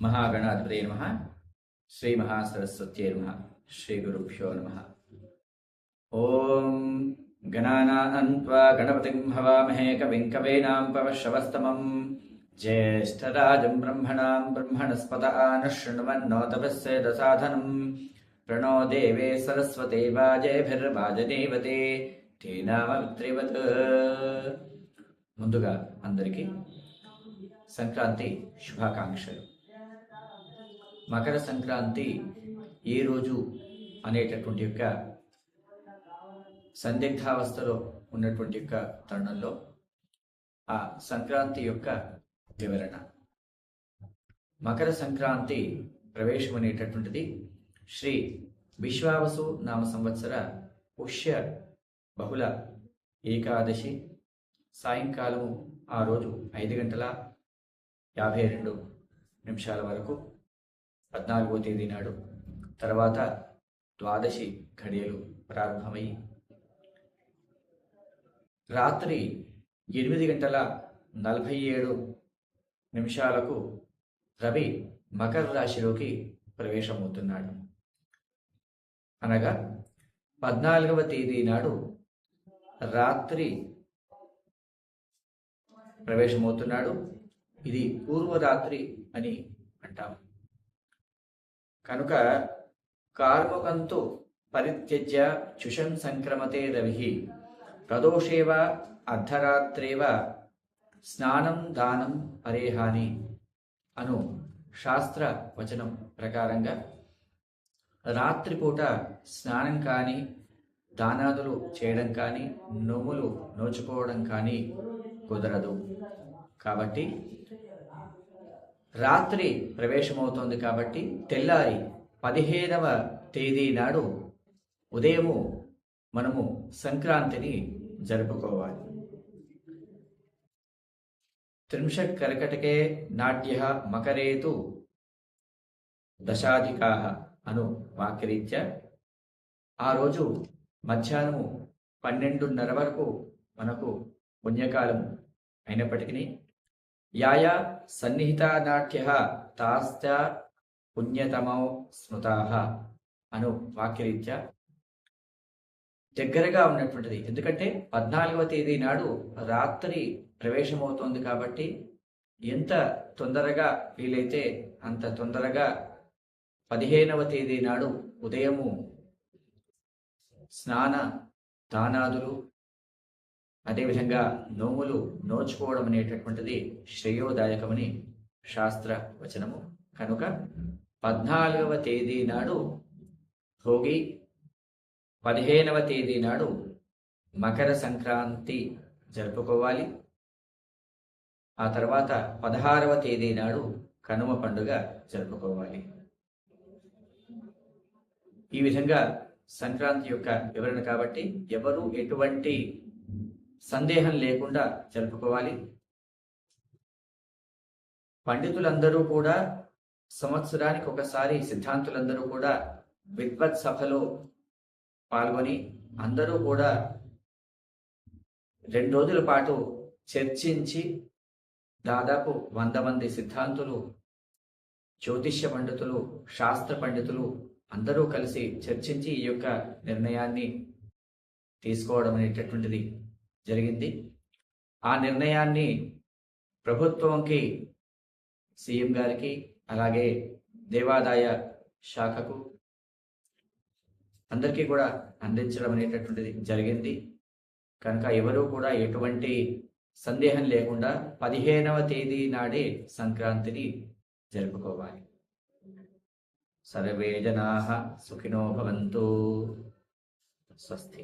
महागणाधिपतये नमः। श्री महासरस्वत्यै नमः। श्री गुरुभ्यो नमः। ओम गणानां त्वा गणपतिं हवामहे कविं कवीनामुपमश्रवस्तमं ज्येष्ठराजं ब्रह्मणां ब्रह्मणस्पत आनशृण्वन्नोतपस्येदसाधनं प्रणो देवे सरस्वते वाजेभिर्वाजनीवते तेनामवित्रिवत्। ముందుగా అందరికీ సంక్రాంతి శుభాకాంక్షలు. మకర సంక్రాంతి ఏ రోజు అనేటటువంటి యొక్క సందిగ్ధావస్థలో ఉన్నటువంటి యొక్క తరుణంలో ఆ సంక్రాంతి యొక్క వివరణ. మకర సంక్రాంతి ప్రవేశం అనేటటువంటిది శ్రీ విశ్వావసు నామ సంవత్సర పుష్య బహుళ ఏకాదశి సాయంకాలము ఆ రోజు 5:52 వరకు 14వ తేదీ నాడు, తర్వాత ద్వాదశి ఘడియలు ప్రారంభమయ్యి రాత్రి 8:47 రవి మకర రాశిలోకి ప్రవేశమవుతున్నాడు. అనగా 14వ తేదీ నాడు రాత్రి ప్రవేశమవుతున్నాడు. ఇది పూర్వరాత్రి అని అంటాం. కనుక కార్ముకంతు పరిత్యజ్య చుషం సంక్రమతే రవి ప్రదోషేవ అర్ధరాత్రేవ స్నానం దానం పరేహాని అను శాస్త్ర వచనం ప్రకారంగా రాత్రిపూట స్నానం కానీ, దానాదులు చేయడం కానీ, నోములు నోచుకోవడం కానీ కుదరదు. కాబట్టి రాత్రి ప్రవేశమవుతోంది కాబట్టి తెల్లారి 15వ తేదీ నాడు ఉదయము మనము సంక్రాంతిని జరుపుకోవాలి. త్రింశత్ కర్కటకే నాట్య మకరేతు దశాధికా అను వాక్యరీత్యా ఆ రోజు మధ్యాహ్నము 12:30 వరకు మనకు పుణ్యకాలం అయినప్పటికీ యాయా సన్నిహిత నాట్య తాశ్చ పుణ్యతమో స్మృతా అను వాక్యరీత్యా దగ్గరగా ఉన్నటువంటిది. ఎందుకంటే 14వ తేదీ నాడు రాత్రి ప్రవేశమవుతోంది కాబట్టి ఎంత తొందరగా వీలైతే అంత తొందరగా 15వ తేదీ నాడు ఉదయము స్నాన దానాదులు, అదేవిధంగా నోములు నోచుకోవడం అనేటటువంటిది శ్రేయోదాయకమని శాస్త్ర వచనము. కనుక 14వ తేదీ నాడు భోగి, 15వ తేదీ నాడు మకర సంక్రాంతి జరుపుకోవాలి. ఆ తర్వాత 16వ తేదీ నాడు కనుమ పండుగ జరుపుకోవాలి. ఈ విధంగా సంక్రాంతి యొక్క వివరణ కాబట్టి ఎవరు ఎటువంటి సందేహం లేకుండా జరుపుకోవాలి. పండితులందరూ కూడా సంవత్సరానికి ఒకసారి, సిద్ధాంతులందరూ కూడా విద్వత్ సభలో పాల్గొని అందరూ కూడా 2 రోజుల పాటు చర్చించి దాదాపు 100 మంది సిద్ధాంతులు, జ్యోతిష్య పండితులు, శాస్త్ర పండితులు అందరూ కలిసి చర్చించి ఈ యొక్క నిర్ణయాన్ని తీసుకోవడం అనేటటువంటిది జరిగింది. ఆ నిర్ణయాన్ని ప్రభుత్వంకి, సీఎం గారికి, అలాగే దేవాదాయ శాఖకు అందరికీ కూడా అందించడం అనేటటువంటిది జరిగింది. కనుక ఎవరూ కూడా ఎటువంటి సందేహం లేకుండా 15వ తేదీ నాడే సంక్రాంతిని జరుపుకోవాలి. సర్వే జనాః సుఖినో భవంతు. స్వస్తి.